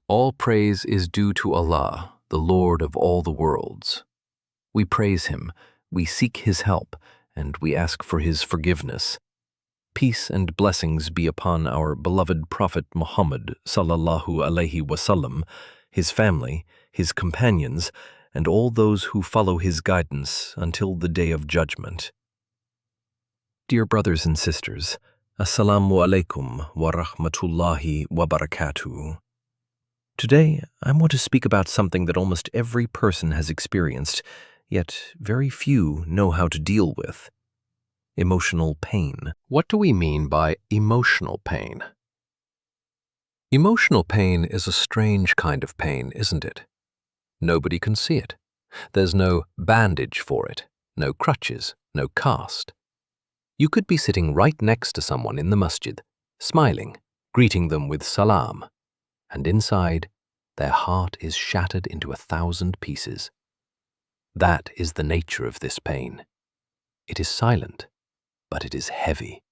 All praise is due to Allah, the Lord of all the worlds. We praise Him, we seek His help, and we ask for His forgiveness. Peace and blessings be upon our beloved Prophet Muhammad sallallahu alaihi wasallam, his family, his companions, and all those who follow his guidance until the Day of Judgment. Dear brothers and sisters, Assalamu alaikum wa rahmatullahi wa barakatuh. Today, I want to speak about something that almost every person has experienced, yet very few know how to deal with: emotional pain. What do we mean by emotional pain? Emotional pain is a strange kind of pain, isn't it? Nobody can see it. There's no bandage for it, no crutches, no cast. You could be sitting right next to someone in the masjid, smiling, greeting them with salam, and inside, their heart is shattered into 1,000 pieces. That is the nature of this pain. It is silent, but it is heavy.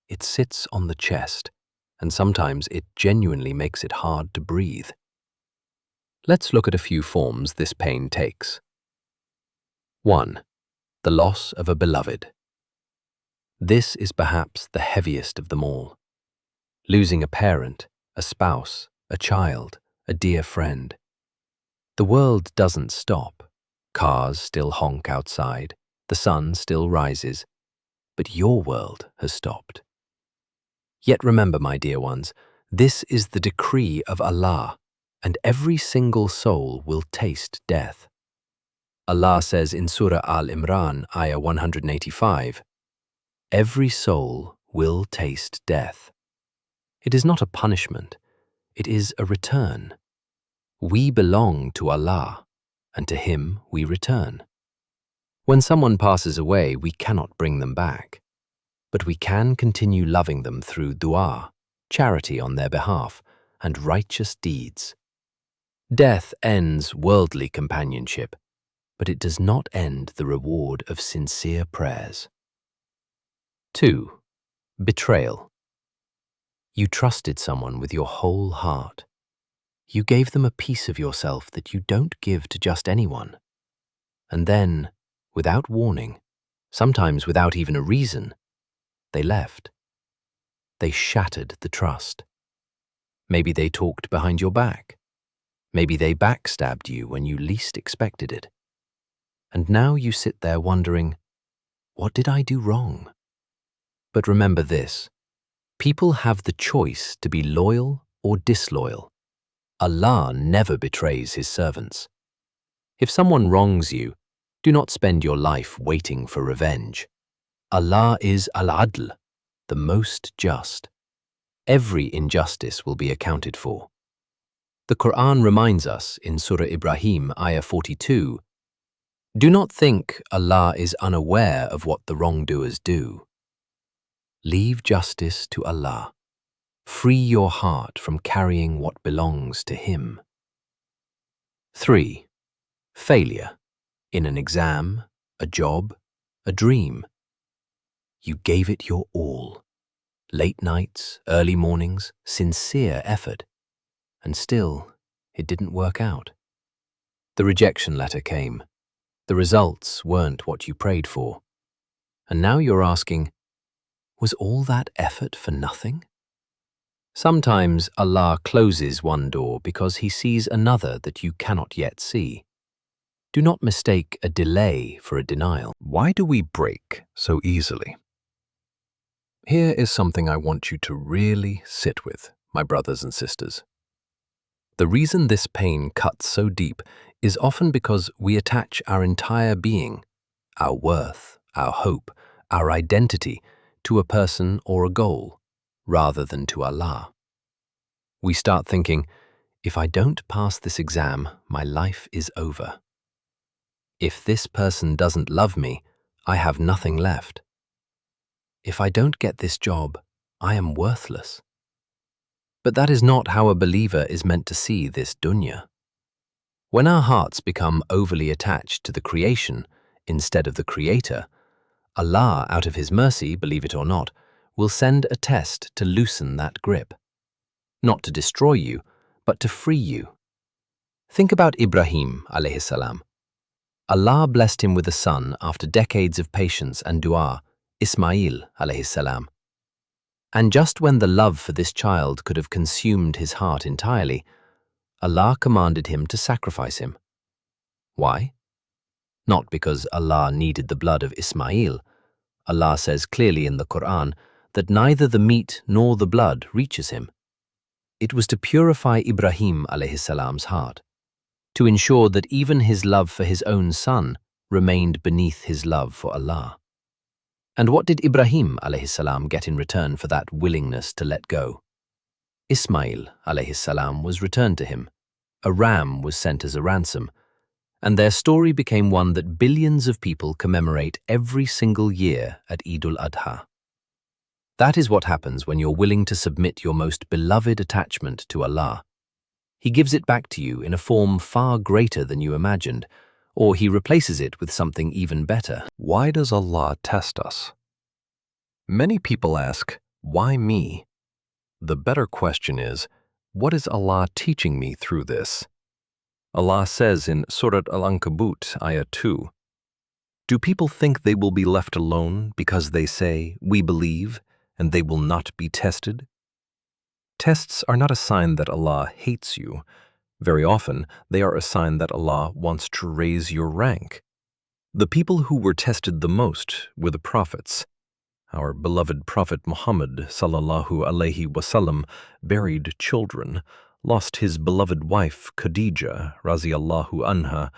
It sits on the chest, and sometimes it genuinely makes it hard to breathe. Let's look at a few forms this pain takes. 1. The loss of a beloved. This is perhaps the heaviest of them all. Losing a parent, a spouse, a child, a dear friend. The world doesn't stop. Cars still honk outside, the sun still rises, but your world has stopped. Yet remember, my dear ones, this is the decree of Allah, and every single soul will taste death. Allah says in Surah Al-Imran, ayah 185, "Every soul will taste death." It is not a punishment, it is a return. We belong to Allah, and to Him we return. When someone passes away, we cannot bring them back, but we can continue loving them through dua, charity on their behalf, and righteous deeds. Death ends worldly companionship, but it does not end the reward of sincere prayers. 2. Betrayal. You trusted someone with your whole heart. You gave them a piece of yourself that you don't give to just anyone. And then, without warning, sometimes without even a reason, they left. They shattered the trust. Maybe they talked behind your back. Maybe they backstabbed you when you least expected it. And now you sit there wondering, what did I do wrong? But remember this, people have the choice to be loyal or disloyal. Allah never betrays His servants. If someone wrongs you, do not spend your life waiting for revenge. Allah is Al-Adl, the most just. Every injustice will be accounted for. The Quran reminds us in Surah Ibrahim, ayah 42, "Do not think Allah is unaware of what the wrongdoers do." Leave justice to Allah. Free your heart from carrying what belongs to Him. 3. Failure. In an exam, a job, a dream. You gave it your all. Late nights, early mornings, sincere effort. And still, it didn't work out. The rejection letter came. The results weren't what you prayed for. And now you're asking, was all that effort for nothing? Sometimes Allah closes one door because He sees another that you cannot yet see. Do not mistake a delay for a denial. Why do we break so easily? Here is something I want you to really sit with, my brothers and sisters. The reason this pain cuts so deep is often because we attach our entire being, our worth, our hope, our identity, to a person or a goal, rather than to Allah. We start thinking, if I don't pass this exam, my life is over. If this person doesn't love me, I have nothing left. If I don't get this job, I am worthless. But that is not how a believer is meant to see this dunya. When our hearts become overly attached to the creation instead of the Creator, Allah, out of His mercy, believe it or not, will send a test to loosen that grip. Not to destroy you, but to free you. Think about Ibrahim alayhi salam. Allah blessed him with a son after decades of patience and dua, Ismail alayhi salam. And just when the love for this child could have consumed his heart entirely, Allah commanded him to sacrifice him. Why? Not because Allah needed the blood of Ismail. Allah says clearly in the Quran that neither the meat nor the blood reaches him. It was to purify Ibrahim alayhi salam's heart, to ensure that even his love for his own son remained beneath his love for Allah. And what did Ibrahim alayhi salam get in return for that willingness to let go? Ismail alayhi salam was returned to him. A ram was sent as a ransom, and their story became one that billions of people commemorate every single year at Eid al-Adha. That is what happens when you're willing to submit your most beloved attachment to Allah. He gives it back to you in a form far greater than you imagined, or He replaces it with something even better. Why does Allah test us? Many people ask, why me? The better question is, what is Allah teaching me through this? Allah says in Surah Al-Ankabut, Ayah 2, "Do people think they will be left alone because they say, 'We believe,' and they will not be tested?" Tests are not a sign that Allah hates you. Very often, they are a sign that Allah wants to raise your rank. The people who were tested the most were the prophets. Our beloved Prophet Muhammad sallallahu alaihi wasallam buried children, lost his beloved wife Khadija raziyallahu anha,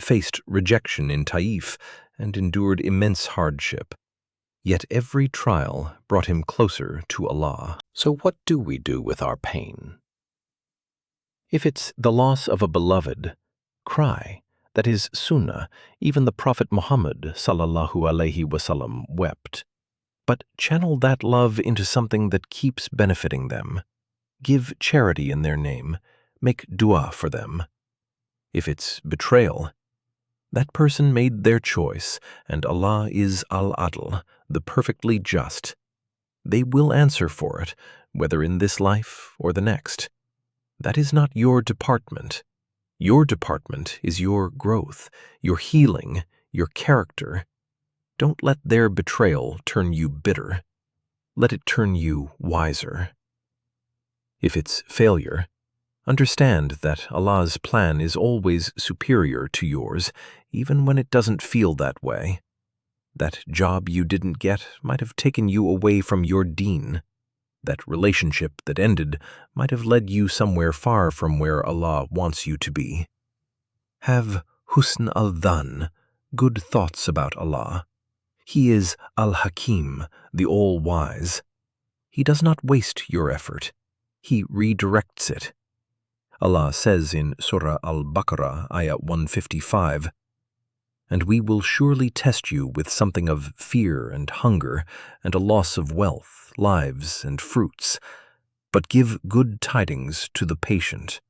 faced rejection in Taif, and endured immense hardship. Yet every trial brought him closer to Allah. So what do we do with our pain? If it's the loss of a beloved, cry. That is sunnah. Even the Prophet Muhammad sallallahu alaihi wasallam wept. But channel that love into something that keeps benefiting them. Give charity in their name. Make dua for them. If it's betrayal, that person made their choice, and Allah is al-adl, the perfectly just. They will answer for it, whether in this life or the next. That is not your department. Your department is your growth, your healing, your character. Don't let their betrayal turn you bitter. Let it turn you wiser. If it's failure, understand that Allah's plan is always superior to yours, even when it doesn't feel that way. That job you didn't get might have taken you away from your deen. That relationship that ended might have led you somewhere far from where Allah wants you to be. Have husn al-dhan, good thoughts about Allah. He is al-Hakim, the all-wise. He does not waste your effort. He redirects it. Allah says in Surah Al-Baqarah, Ayah 155, "And we will surely test you with something of fear and hunger and a loss of wealth, lives, and fruits, but give good tidings to the patient."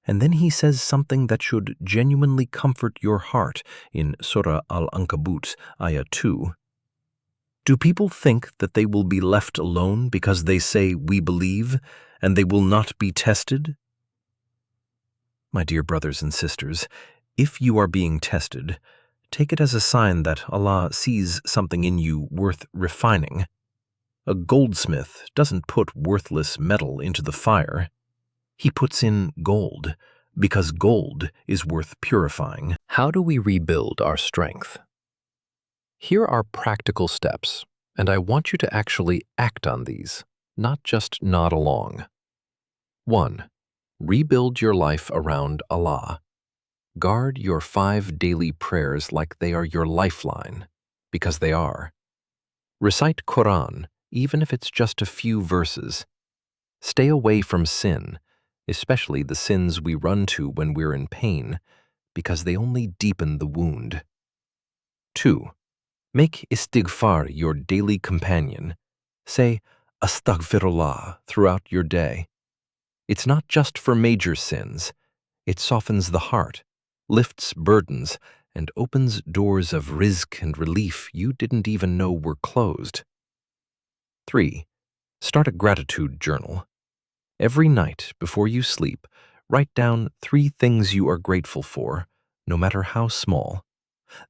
And then He says something that should genuinely comfort your heart in Surah Al-Ankabut, Ayah 2. "Do people think that they will be left alone because they say, 'We believe,' and they will not be tested?" My dear brothers and sisters, if you are being tested, take it as a sign that Allah sees something in you worth refining. A goldsmith doesn't put worthless metal into the fire. He puts in gold, because gold is worth purifying. How do we rebuild our strength? Here are practical steps, and I want you to actually act on these, not just nod along. 1. Rebuild your life around Allah. Guard your 5 daily prayers like they are your lifeline, because they are. Recite Quran, even if it's just a few verses. Stay away from sin, especially the sins we run to when we're in pain, because they only deepen the wound. 2. Make istighfar your daily companion. Say astaghfirullah throughout your day. It's not just for major sins. It softens the heart, lifts burdens, and opens doors of rizq and relief you didn't even know were closed. 3. Start a gratitude journal. Every night before you sleep, write down 3 things you are grateful for, no matter how small.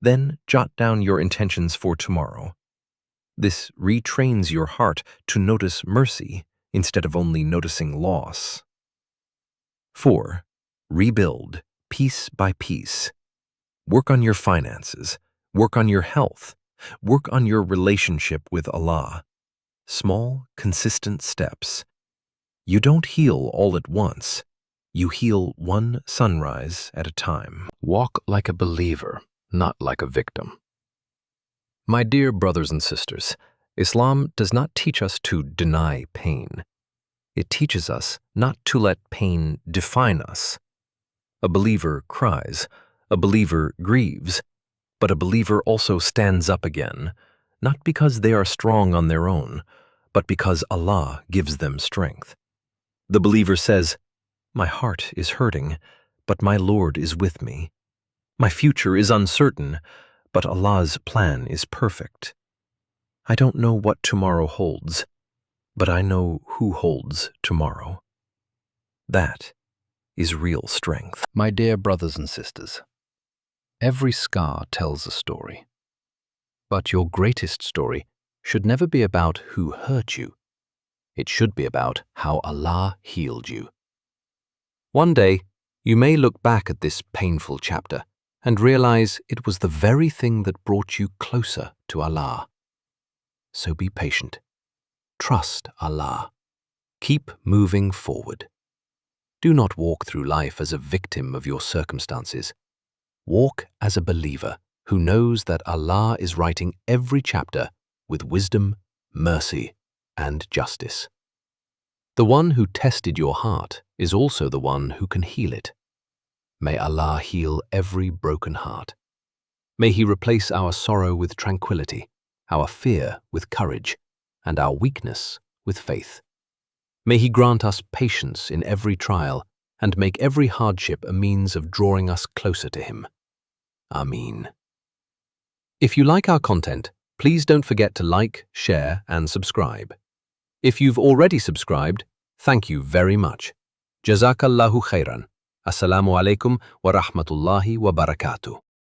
Then jot down your intentions for tomorrow. This retrains your heart to notice mercy instead of only noticing loss. 4. Rebuild, piece by piece. Work on your finances. Work on your health. Work on your relationship with Allah. Small, consistent steps. You don't heal all at once. You heal one sunrise at a time. Walk like a believer, not like a victim. My dear brothers and sisters, Islam does not teach us to deny pain. It teaches us not to let pain define us. A believer cries, a believer grieves, but a believer also stands up again, not because they are strong on their own, but because Allah gives them strength. The believer says, "My heart is hurting, but my Lord is with me. My future is uncertain, but Allah's plan is perfect. I don't know what tomorrow holds, but I know who holds tomorrow." That is real strength. My dear brothers and sisters, every scar tells a story. But your greatest story should never be about who hurt you. It should be about how Allah healed you. One day, you may look back at this painful chapter and realize it was the very thing that brought you closer to Allah. So be patient. Trust Allah. Keep moving forward. Do not walk through life as a victim of your circumstances. Walk as a believer who knows that Allah is writing every chapter with wisdom, mercy, and justice. The one who tested your heart is also the one who can heal it. May Allah heal every broken heart. May He replace our sorrow with tranquility, our fear with courage, and our weakness with faith. May He grant us patience in every trial and make every hardship a means of drawing us closer to Him. Ameen. If you like our content, please don't forget to like, share, and subscribe. If you've already subscribed, thank you very much. Jazakallahu khairan. Assalamu alaikum wa rahmatullahi wa barakatuh.